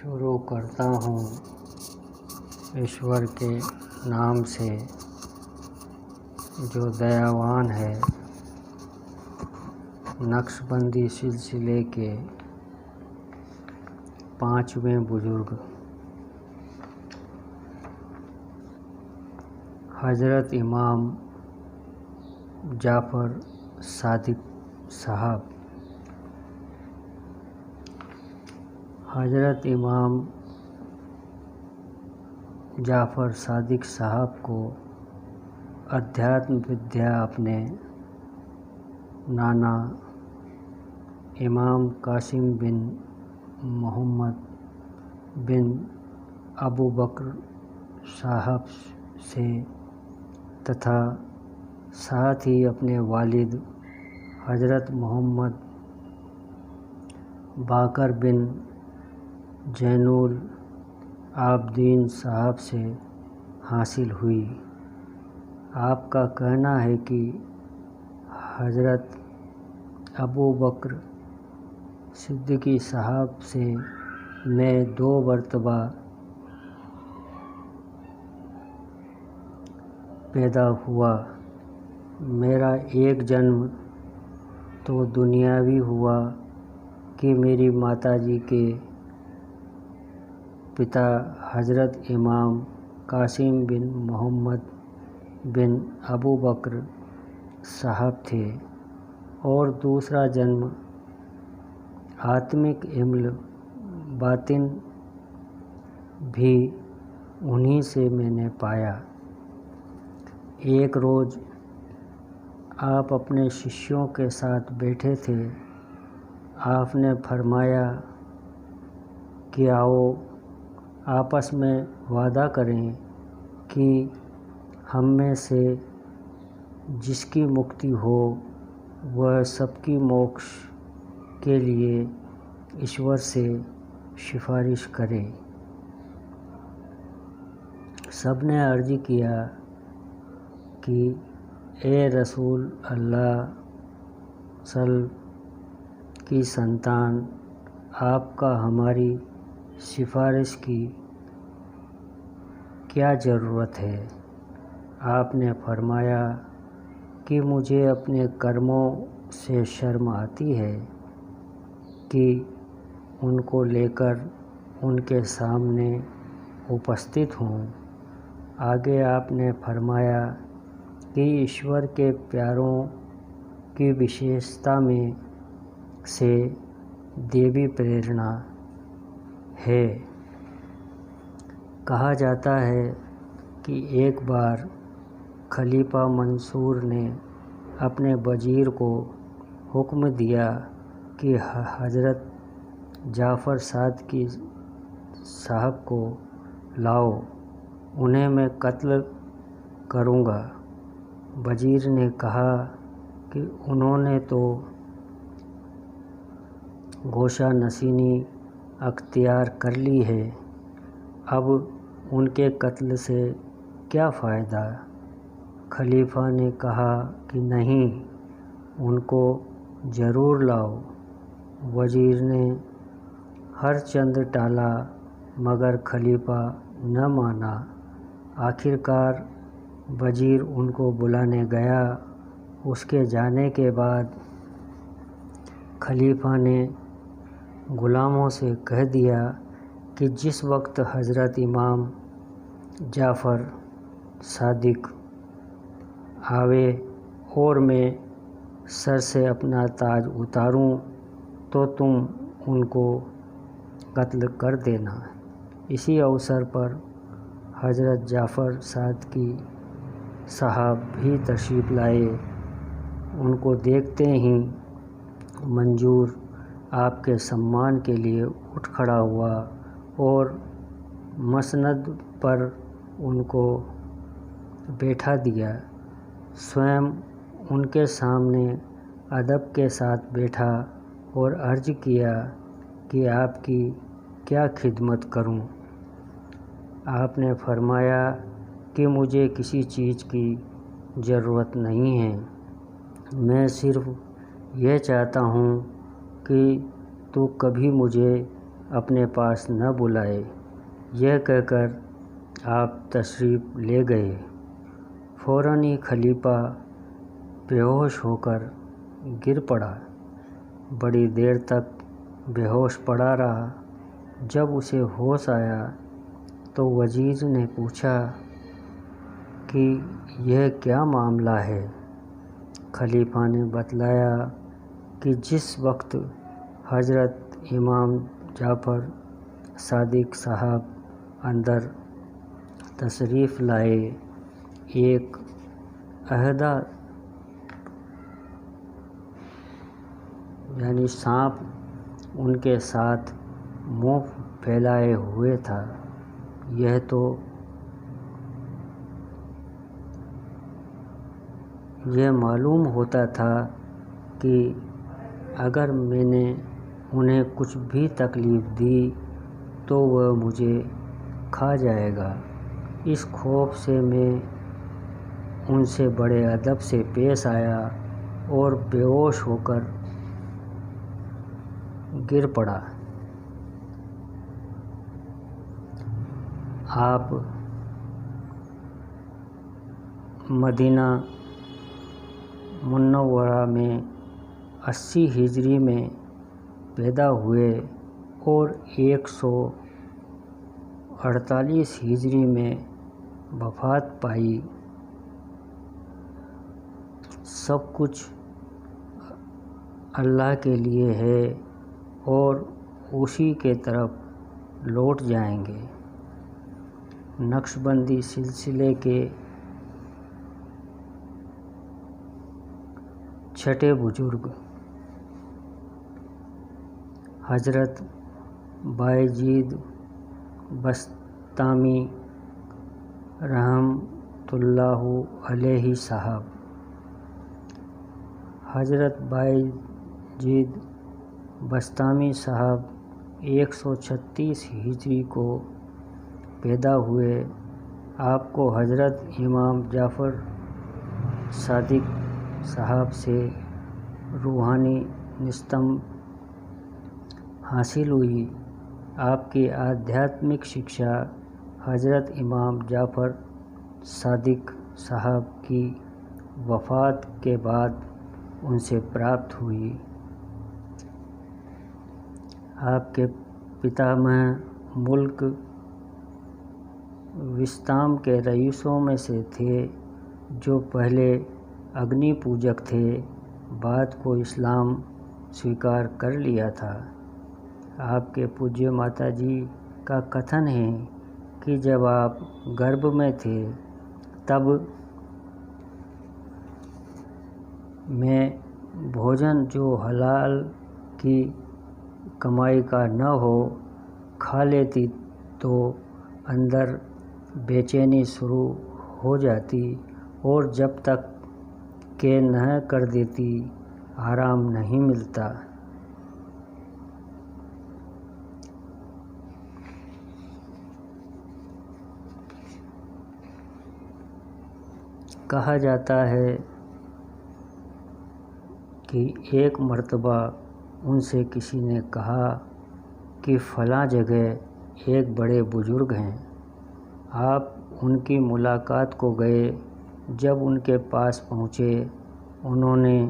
شروع کرتا ہوں ایشور کے نام سے جو دیاوان ہے۔ نقشبندی سلسلے کے 5ویں بزرگ حضرت امام جعفر صادق صاحب۔ حضرت امام جعفر صادق صاحب کو ادھیاتم ودیا اپنے نانا امام قاسم بن محمد بن ابوبکر صاحب سے تتھا ساتھ ہی اپنے والد حضرت محمد باقر بن زین العابدین صاحب سے حاصل ہوئی۔ آپ کا کہنا ہے کہ حضرت ابوبکر صدیقی صاحب سے میں 2 مرتبہ پیدا ہوا۔ میرا ایک جنم تو دنیاوی ہوا کہ میری ماتا جی کے پتا حضرت امام قاسم بن محمد بن ابوبکر صاحب تھے، اور دوسرا جنم آتمک علم باطن بھی انہی سے میں نے پایا۔ ایک روز آپ اپنے ششیوں کے ساتھ بیٹھے تھے۔ آپ نے فرمایا کہ آؤ آپس میں وعدہ کریں کہ ہم میں سے جس کی مکتی ہو وہ سب کی موکش کے لیے ایشور سے سفارش کرے۔ سب نے عرض کیا کہ اے رسول اللہ صلی کی سنتان، آپ کا ہماری سفارش کی کیا ضرورت ہے؟ آپ نے فرمایا کہ مجھے اپنے کرموں سے شرم آتی ہے کہ ان کو لے کر ان کے سامنے اپستت ہوں۔ آگے آپ نے فرمایا کہ ایشور کے پیاروں کی وشیشتا میں سے دیوی پریرنا ہے۔ کہا جاتا ہے کہ ایک بار خلیفہ منصور نے اپنے وزیر کو حکم دیا کہ حضرت جعفر صادقی صاحب کو لاؤ، انہیں میں قتل کروں گا۔ وزیر نے کہا کہ انہوں نے تو گوشہ نشینی اختیار کر لی ہے، اب ان کے قتل سے کیا فائدہ؟ خلیفہ نے کہا کہ نہیں، ان کو ضرور لاؤ۔ وزیر نے ہر چند ٹالا مگر خلیفہ نہ مانا۔ آخرکار وزیر ان کو بلانے گیا۔ اس کے جانے کے بعد خلیفہ نے غلاموں سے کہہ دیا کہ جس وقت حضرت امام جعفر صادق آوے اور میں سر سے اپنا تاج اتاروں تو تم ان کو قتل کر دینا۔ اسی اوسر پر حضرت جعفر صادقی صاحب بھی تشریف لائے۔ ان کو دیکھتے ہی منظور آپ کے سمان کے لیے اٹھ کھڑا ہوا اور مسند پر ان کو بیٹھا دیا۔ سوئم ان کے سامنے ادب کے ساتھ بیٹھا اور عرض کیا کہ آپ کی کیا خدمت کروں؟ آپ نے فرمایا کہ مجھے کسی چیز کی ضرورت نہیں ہے، میں صرف یہ چاہتا ہوں کہ تو کبھی مجھے اپنے پاس نہ بلائے۔ یہ کہہ کر آپ تشریف لے گئے۔ فوراً ہی خلیفہ بے ہوش ہو کر گر پڑا۔ بڑی دیر تک بے ہوش پڑا رہا۔ جب اسے ہوش آیا تو وزیر نے پوچھا کہ یہ کیا معاملہ ہے؟ خلیفہ نے بتلایا کہ جس وقت حضرت امام جعفر صادق صاحب اندر تشریف لائے، ایک اہدا یعنی سانپ ان کے ساتھ منہ پھیلائے ہوئے تھا۔ یہ معلوم ہوتا تھا کہ اگر میں نے انہیں کچھ بھی تکلیف دی تو وہ مجھے کھا جائے گا۔ اس خوف سے میں ان سے بڑے ادب سے پیش آیا اور بے ہوش ہو کر گر پڑا۔ آپ مدینہ منورہ میں 80 ہجری میں پیدا ہوئے اور 148 ہجری میں وفات پائی۔ سب کچھ اللہ کے لیے ہے اور اسی کے طرف لوٹ جائیں گے۔ نقشبندی سلسلے کے چھٹے بزرگ حضرت بائیجید بسطامی رحمۃ اللہ علیہ صاحب۔ حضرت بائیجید بسطامی صاحب 136 ہجری کو پیدا ہوئے۔ آپ کو حضرت امام جعفر صادق صاحب سے روحانی نسبت حاصل ہوئی۔ آپ کی آدھیاتمک شکشا حضرت امام جعفر صادق صاحب کی وفات کے بعد ان سے پراپت ہوئی۔ آپ کے پتامہ ملک وسطام کے رئیسوں میں سے تھے، جو پہلے اگنی پوجک تھے، بعد کو اسلام سویکار کر لیا تھا۔ آپ کے پوجیہ ماتا جی کا کتھن ہے کہ جب آپ گربھ میں تھے تب میں بھوجن جو حلال کی کمائی کا نہ ہو کھا لیتی تو اندر بے چینی شروع ہو جاتی اور جب تک کہ نہ کر دیتی آرام نہیں ملتا۔ کہا جاتا ہے کہ ایک مرتبہ ان سے کسی نے کہا کہ فلاں جگہ ایک بڑے بزرگ ہیں، آپ ان کی ملاقات کو گئے۔ جب ان کے پاس پہنچے، انہوں نے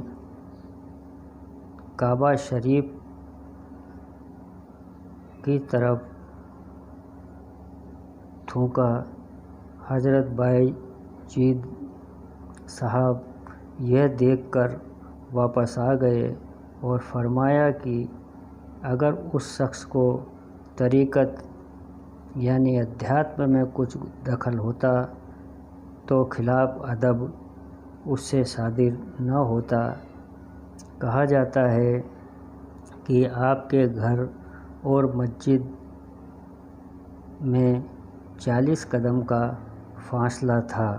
کعبہ شریف کی طرف تھوکا۔ حضرت بائیجید صاحب یہ دیکھ کر واپس آ گئے اور فرمایا کہ اگر اس شخص کو طریقت یعنی ادھیاتم میں کچھ دخل ہوتا تو خلاف ادب اس سے صادر نہ ہوتا۔ کہا جاتا ہے کہ آپ کے گھر اور مسجد میں 40 قدم کا فاصلہ تھا۔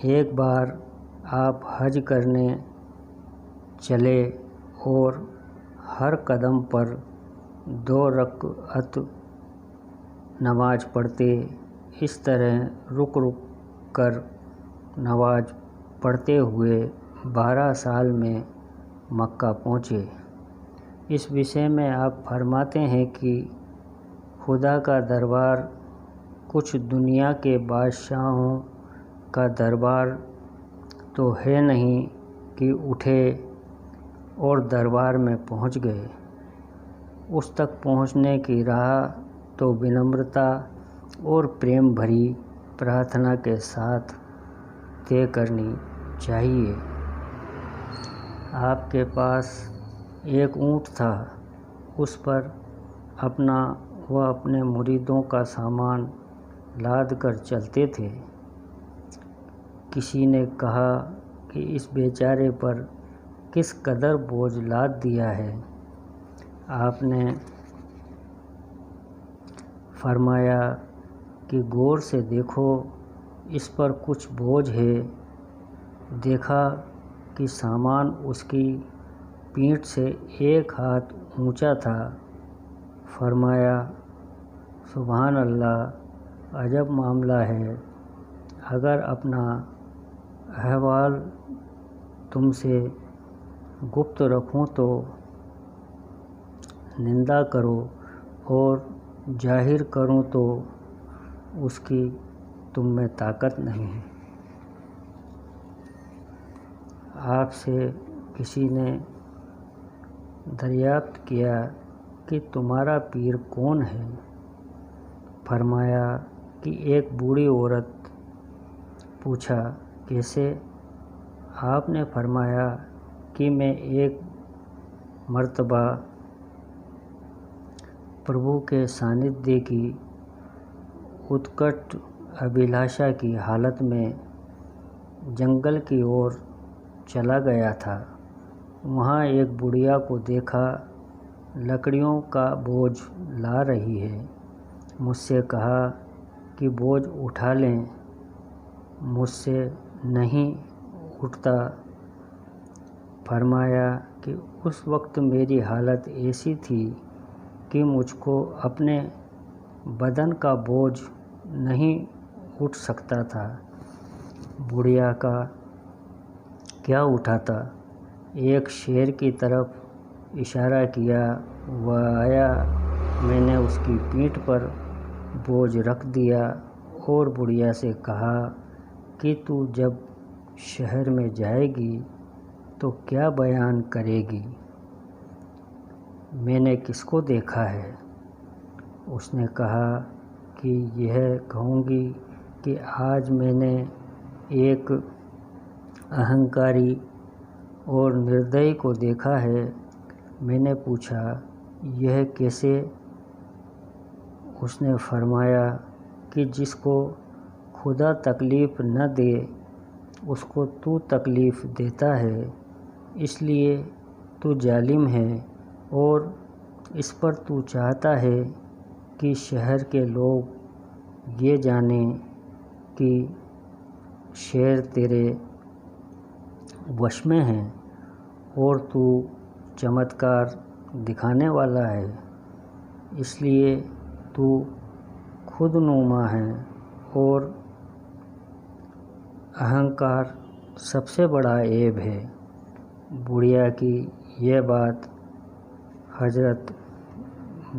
ایک بار آپ حج کرنے چلے اور ہر قدم پر 2 رکعت نماز پڑھتے۔ اس طرح رک رک کر نماز پڑھتے ہوئے 12 سال میں مکہ پہنچے۔ اس وشے میں آپ فرماتے ہیں کہ خدا کا دربار کچھ دنیا کے بادشاہوں کا دربار تو ہے نہیں کہ اٹھے اور دربار میں پہنچ گئے۔ اس تک پہنچنے کی راہ تو ونمرتا اور پریم بھری پرارتھنا کے ساتھ طے کرنی چاہیے۔ آپ کے پاس ایک اونٹ تھا، اس پر اپنا و اپنے مریدوں کا سامان لاد کر چلتے تھے۔ کسی نے کہا کہ اس بیچارے پر کس قدر بوجھ لاد دیا ہے۔ آپ نے فرمایا کہ غور سے دیکھو، اس پر کچھ بوجھ ہے۔ دیکھا کہ سامان اس کی پیٹھ سے 1 ہاتھ اونچا تھا۔ فرمایا سبحان اللہ، عجب معاملہ ہے۔ اگر اپنا احوال تم سے گپت رکھوں تو نندا کرو اور ظاہر کروں تو اس کی تم میں طاقت نہیں۔ آپ سے کسی نے دریافت کیا کہ تمہارا پیر کون ہے؟ فرمایا کہ ایک بوڑھی عورت۔ پوچھا کیسے؟ آپ نے فرمایا کہ میں ایک مرتبہ پربھو کے سانیدھیہ کی اتکٹ ابھیلاشا کی حالت میں جنگل کی اور چلا گیا تھا۔ وہاں ایک بڑھیا کو دیکھا، لکڑیوں کا بوجھ لا رہی ہے۔ مجھ سے کہا کہ بوجھ اٹھا لیں۔ مجھ سے نہیں اٹھتا۔ فرمایا کہ اس وقت میری حالت ایسی تھی کہ مجھ کو اپنے بدن کا بوجھ نہیں اٹھ سکتا تھا۔ بڑھیا کا کیا اٹھاتا؟ ایک شیر کی طرف اشارہ کیا، وہ آیا، میں نے اس کی پیٹھ پر بوجھ رکھ دیا اور بڑھیا سے کہا کہ تو جب شہر میں جائے گی تو کیا بیان کرے گی؟ میں نے کس کو دیکھا ہے؟ اس نے کہا کہ یہ کہوں گی کہ آج میں نے ایک اہنکاری اور نردئی کو دیکھا ہے۔ میں نے پوچھا یہ کیسے؟ اس نے فرمایا کہ جس کو خدا تکلیف نہ دے اس کو تو تکلیف دیتا ہے، اس لیے تو ظالم ہے اور اس پر تو چاہتا ہے کہ شہر کے لوگ یہ جانیں کہ شیر تیرے وش میں ہے اور تو چمتکار دکھانے والا ہے، اس لیے تو خود نما ہے اور اہنکار سب سے بڑا عیب ہے۔ بڑھیا کی یہ بات حضرت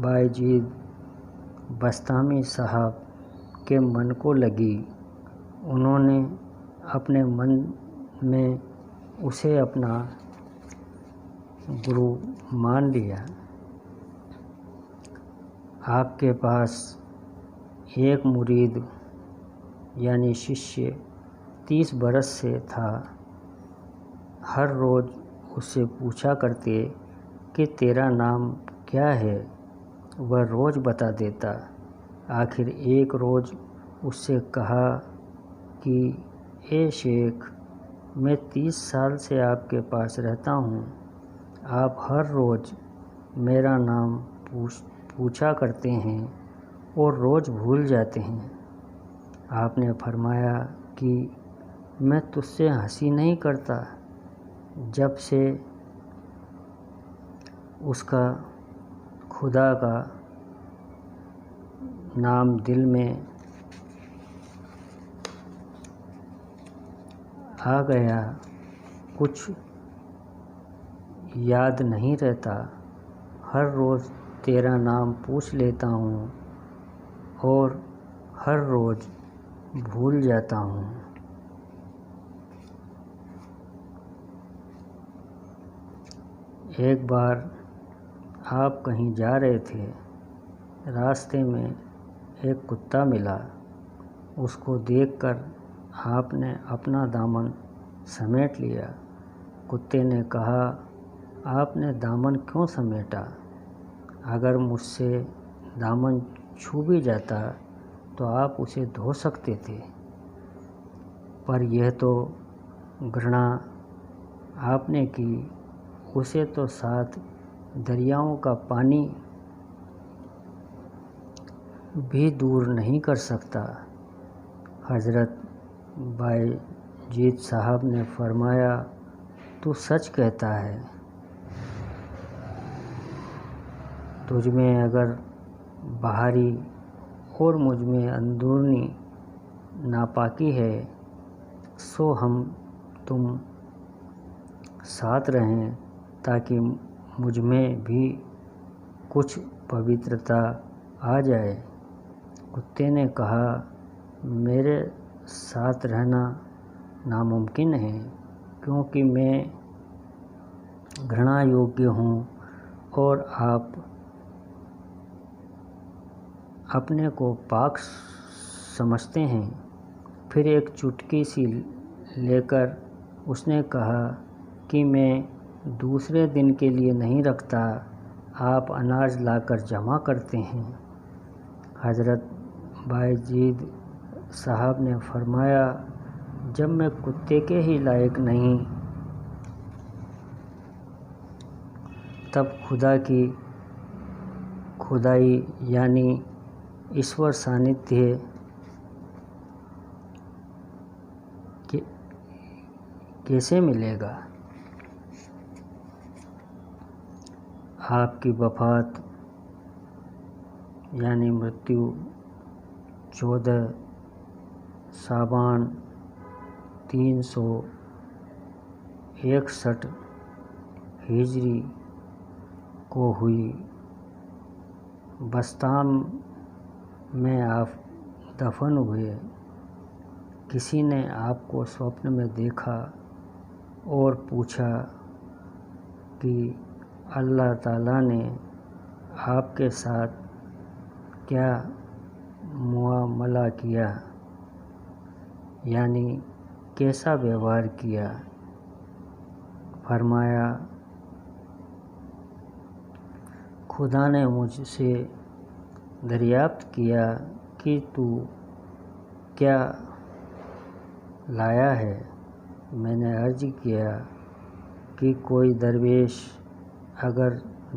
بائیجید بستامی صاحب کے من کو لگی۔ انہوں نے اپنے من میں اسے اپنا گرو مان لیا۔ آپ کے پاس ایک مرید یعنی ششیہ 30 برس سے تھا۔ ہر روز اس سے پوچھا کرتے کہ تیرا نام کیا ہے؟ وہ روز بتا دیتا۔ آخر ایک روز اس سے کہا کہ اے شیخ، میں 30 سال سے آپ کے پاس رہتا ہوں، آپ ہر روز میرا نام پوچھا کرتے ہیں اور روز بھول جاتے ہیں۔ آپ نے فرمایا کہ میں تجھ سے ہنسی نہیں کرتا۔ جب سے اس کا خدا کا نام دل میں آ گیا، کچھ یاد نہیں رہتا، ہر روز تیرا نام پوچھ لیتا ہوں اور ہر روز بھول جاتا ہوں۔ ایک بار آپ کہیں جا رہے تھے، راستے میں ایک کتا ملا، اس کو دیکھ کر آپ نے اپنا دامن سمیٹ لیا۔ کتے نے کہا، آپ نے دامن کیوں سمیٹا؟ اگر مجھ سے دامن چھو بھی جاتا تو آپ اسے دھو سکتے تھے، پر یہ تو گھرنا آپ نے کی، اسے تو 7 دریاؤں کا پانی بھی دور نہیں کر سکتا۔ حضرت بائیجید صاحب نے فرمایا، تو سچ کہتا ہے، تجھ میں اگر باہری اور مجھ میں اندرونی ناپاکی ہے، سو ہم تم ساتھ رہیں تاکہ مجھ میں بھی کچھ پوترتا آ جائے۔ کتے نے کہا، میرے ساتھ رہنا ناممکن ہے، کیونکہ میں گھرنا یوگیہ ہوں اور آپ اپنے کو پاک سمجھتے ہیں۔ پھر ایک چٹکی سی لے کر اس نے کہا کہ میں دوسرے دن کے لیے نہیں رکھتا، آپ اناج لا کر جمع کرتے ہیں۔ حضرت بائیجید صاحب نے فرمایا، جب میں کتے کے ہی لائق نہیں، تب خدا کی خدائی یعنی ایشور سانیدھیہ کیسے ملے گا؟ آپ کی وفات یعنی مرتیو 14 ساون 361 ہجری کو ہوئی۔ بستان میں آپ دفن ہوئے۔ کسی نے آپ کو سوپن میں دیکھا اور پوچھا کہ اللہ تعالیٰ نے آپ کے ساتھ کیا معاملہ کیا، یعنی کیسا ویوہار کیا؟ فرمایا، خدا نے مجھ سے دریافت کیا کہ تو کیا لایا ہے؟ میں نے عرض کیا کہ کوئی درویش اگر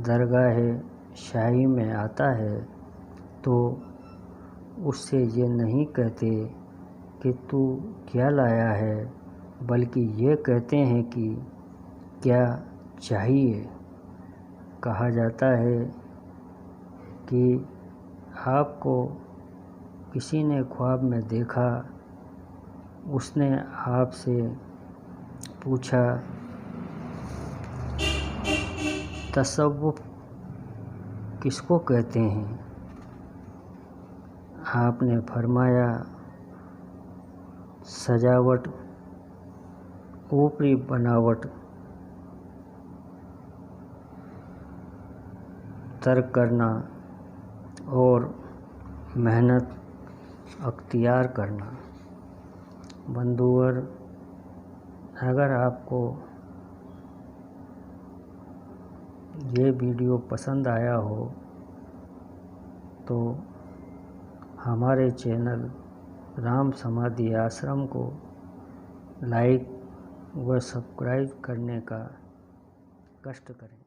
درگاہ شاہی میں آتا ہے تو اس سے یہ نہیں کہتے کہ تو کیا لایا ہے، بلکہ یہ کہتے ہیں کہ کیا چاہیے؟ کہا جاتا ہے کہ آپ کو کسی نے خواب میں دیکھا، اس نے آپ سے پوچھا، تصوف کس کو کہتے ہیں؟ آپ نے فرمایا، سجاوٹ، اوپری بناوٹ ترک کرنا اور محنت اختیار کرنا۔ بندھوور، اگر آپ کو یہ ویڈیو پسند آیا ہو تو ہمارے چینل رام سمادھی آشرم کو لائک و سبسکرائب کرنے کا کشٹ کریں۔